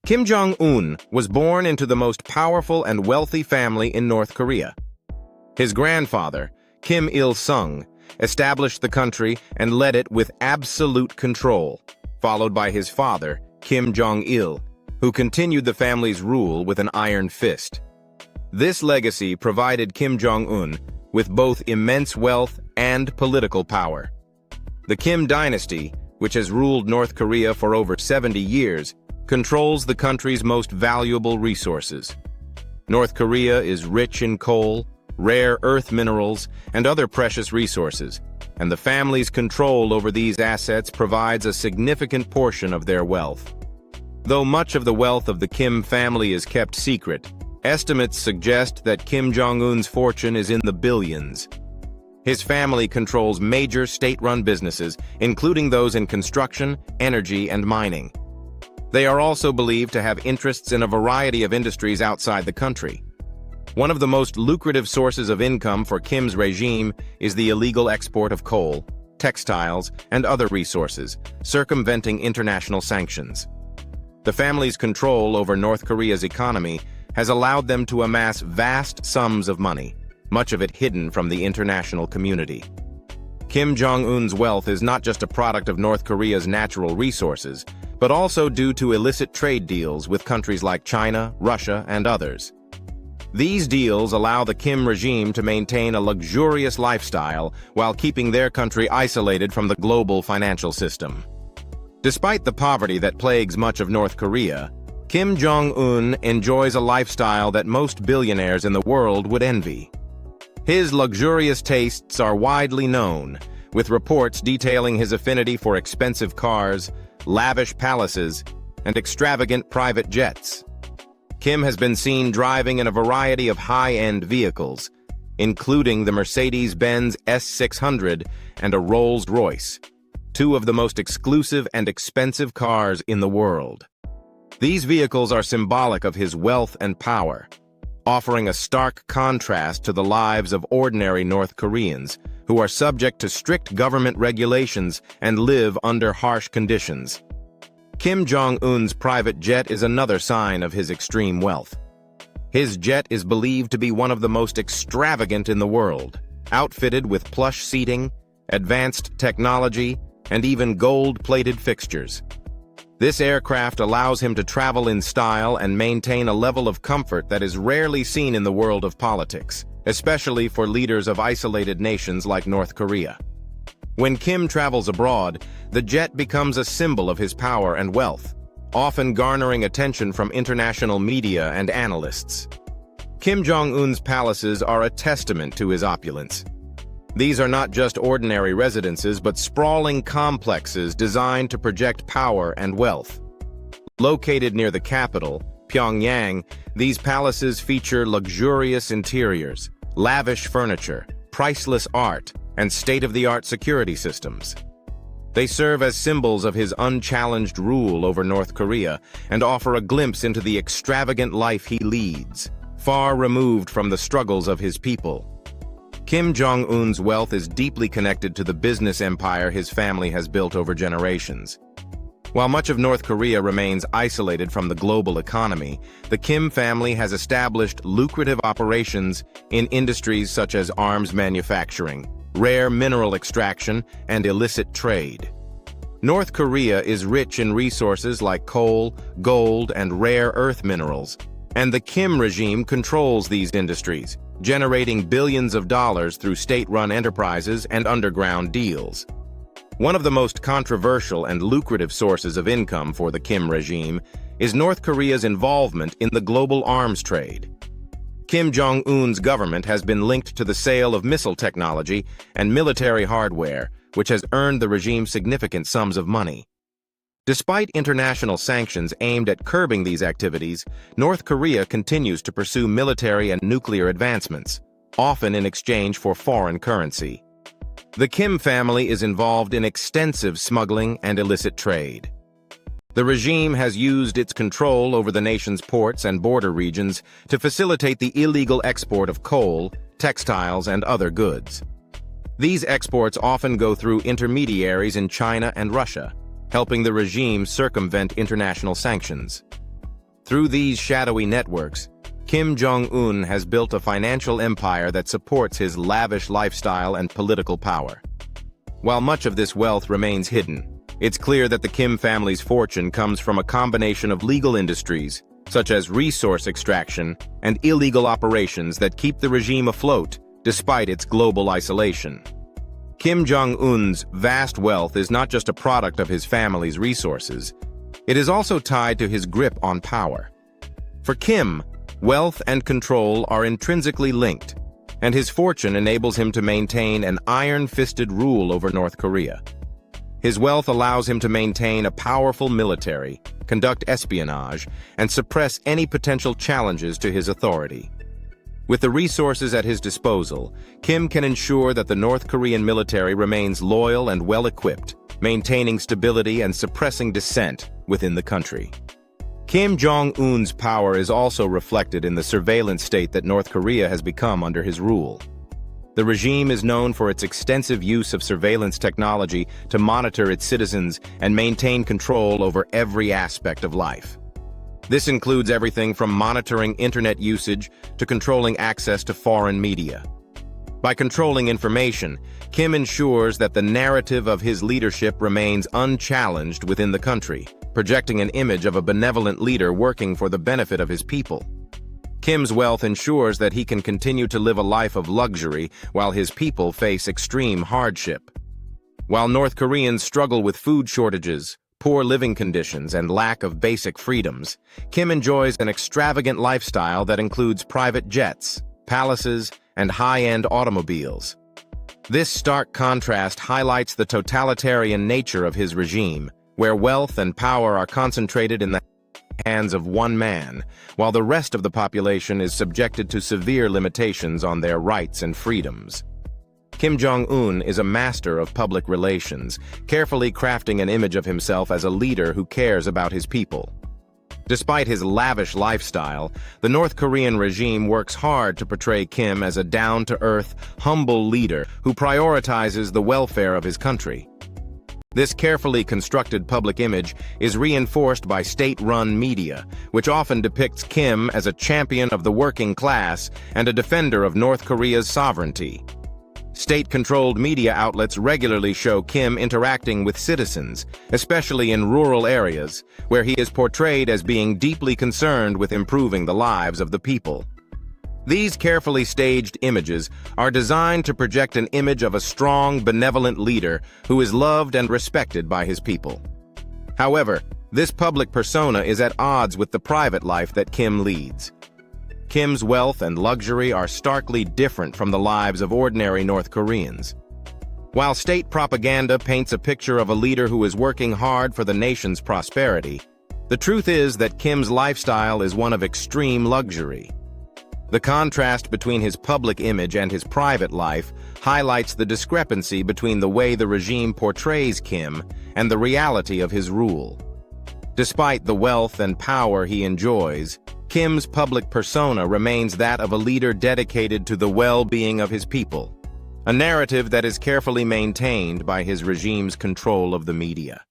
Kim Jong Un was born into the most powerful and wealthy family in North Korea. His grandfather, Kim Il-sung, established the country and led it with absolute control, followed by his father, Kim Jong-il, who continued the family's rule with an iron fist. This legacy provided Kim Jong-un with both immense wealth and political power. The Kim dynasty, which has ruled North Korea for over 70 years, controls the country's most valuable resources. North Korea is rich in coal, rare earth minerals, and other precious resources, and the family's control over these assets provides a significant portion of their wealth. Though much of the wealth of the Kim family is kept secret, estimates suggest that Kim Jong-un's fortune is in the billions. His family controls major state-run businesses, including those in construction, energy, and mining. They are also believed to have interests in a variety of industries outside the country. One of the most lucrative sources of income for Kim's regime is the illegal export of coal, textiles, and other resources, circumventing international sanctions. The family's control over North Korea's economy has allowed them to amass vast sums of money, much of it hidden from the international community. Kim Jong-un's wealth is not just a product of North Korea's natural resources, but also due to illicit trade deals with countries like China, Russia, and others. These deals allow the Kim regime to maintain a luxurious lifestyle while keeping their country isolated from the global financial system. Despite the poverty that plagues much of North Korea, Kim Jong-un enjoys a lifestyle that most billionaires in the world would envy. His luxurious tastes are widely known, with reports detailing his affinity for expensive cars, lavish palaces, and extravagant private jets. Kim has been seen driving in a variety of high-end vehicles, including the Mercedes-Benz S600 and a Rolls-Royce, two of the most exclusive and expensive cars in the world. These vehicles are symbolic of his wealth and power, offering a stark contrast to the lives of ordinary North Koreans, who are subject to strict government regulations and live under harsh conditions. Kim Jong-un's private jet is another sign of his extreme wealth. His jet is believed to be one of the most extravagant in the world, outfitted with plush seating, advanced technology, and even gold-plated fixtures. This aircraft allows him to travel in style and maintain a level of comfort that is rarely seen in the world of politics, especially for leaders of isolated nations like North Korea. When Kim travels abroad, the jet becomes a symbol of his power and wealth, often garnering attention from international media and analysts. Kim Jong-un's palaces are a testament to his opulence. These are not just ordinary residences, but sprawling complexes designed to project power and wealth. Located near the capital, Pyongyang, these palaces feature luxurious interiors, lavish furniture, priceless art, and state-of-the-art security systems. They serve as symbols of his unchallenged rule over North Korea and offer a glimpse into the extravagant life he leads, far removed from the struggles of his people. Kim Jong-un's wealth is deeply connected to the business empire his family has built over generations. While much of North Korea remains isolated from the global economy, the Kim family has established lucrative operations in industries such as arms manufacturing, rare mineral extraction, and illicit trade. North Korea is rich in resources like coal, gold, and rare earth minerals, and the Kim regime controls these industries, generating billions of dollars through state-run enterprises and underground deals. One of the most controversial and lucrative sources of income for the Kim regime is North Korea's involvement in the global arms trade. Kim Jong-un's government has been linked to the sale of missile technology and military hardware, which has earned the regime significant sums of money. Despite international sanctions aimed at curbing these activities, North Korea continues to pursue military and nuclear advancements, often in exchange for foreign currency. The Kim family is involved in extensive smuggling and illicit trade. The regime has used its control over the nation's ports and border regions to facilitate the illegal export of coal, textiles, and other goods. These exports often go through intermediaries in China and Russia, helping the regime circumvent international sanctions. Through these shadowy networks, Kim Jong Un has built a financial empire that supports his lavish lifestyle and political power. While much of this wealth remains hidden, it's clear that the Kim family's fortune comes from a combination of legal industries, such as resource extraction and illegal operations that keep the regime afloat despite its global isolation. Kim Jong Un's vast wealth is not just a product of his family's resources, it is also tied to his grip on power. For Kim, wealth and control are intrinsically linked, and his fortune enables him to maintain an iron-fisted rule over North Korea. His wealth allows him to maintain a powerful military, conduct espionage, and suppress any potential challenges to his authority. With the resources at his disposal, Kim can ensure that the North Korean military remains loyal and well-equipped, maintaining stability and suppressing dissent within the country. Kim Jong-un's power is also reflected in the surveillance state that North Korea has become under his rule. The regime is known for its extensive use of surveillance technology to monitor its citizens and maintain control over every aspect of life. This includes everything from monitoring internet usage to controlling access to foreign media. By controlling information, Kim ensures that the narrative of his leadership remains unchallenged within the country, projecting an image of a benevolent leader working for the benefit of his people. Kim's wealth ensures that he can continue to live a life of luxury while his people face extreme hardship. While North Koreans struggle with food shortages, poor living conditions, and lack of basic freedoms, Kim enjoys an extravagant lifestyle that includes private jets, palaces, and high-end automobiles. This stark contrast highlights the totalitarian nature of his regime, where wealth and power are concentrated in the hands of one man, while the rest of the population is subjected to severe limitations on their rights and freedoms. Kim Jong-un is a master of public relations, carefully crafting an image of himself as a leader who cares about his people. Despite his lavish lifestyle, the North Korean regime works hard to portray Kim as a down-to-earth, humble leader who prioritizes the welfare of his country. This carefully constructed public image is reinforced by state-run media, which often depicts Kim as a champion of the working class and a defender of North Korea's sovereignty. State-controlled media outlets regularly show Kim interacting with citizens, especially in rural areas, where he is portrayed as being deeply concerned with improving the lives of the people. These carefully staged images are designed to project an image of a strong, benevolent leader who is loved and respected by his people. However, this public persona is at odds with the private life that Kim leads. Kim's wealth and luxury are starkly different from the lives of ordinary North Koreans. While state propaganda paints a picture of a leader who is working hard for the nation's prosperity, the truth is that Kim's lifestyle is one of extreme luxury. The contrast between his public image and his private life highlights the discrepancy between the way the regime portrays Kim and the reality of his rule. Despite the wealth and power he enjoys, Kim's public persona remains that of a leader dedicated to the well-being of his people, a narrative that is carefully maintained by his regime's control of the media.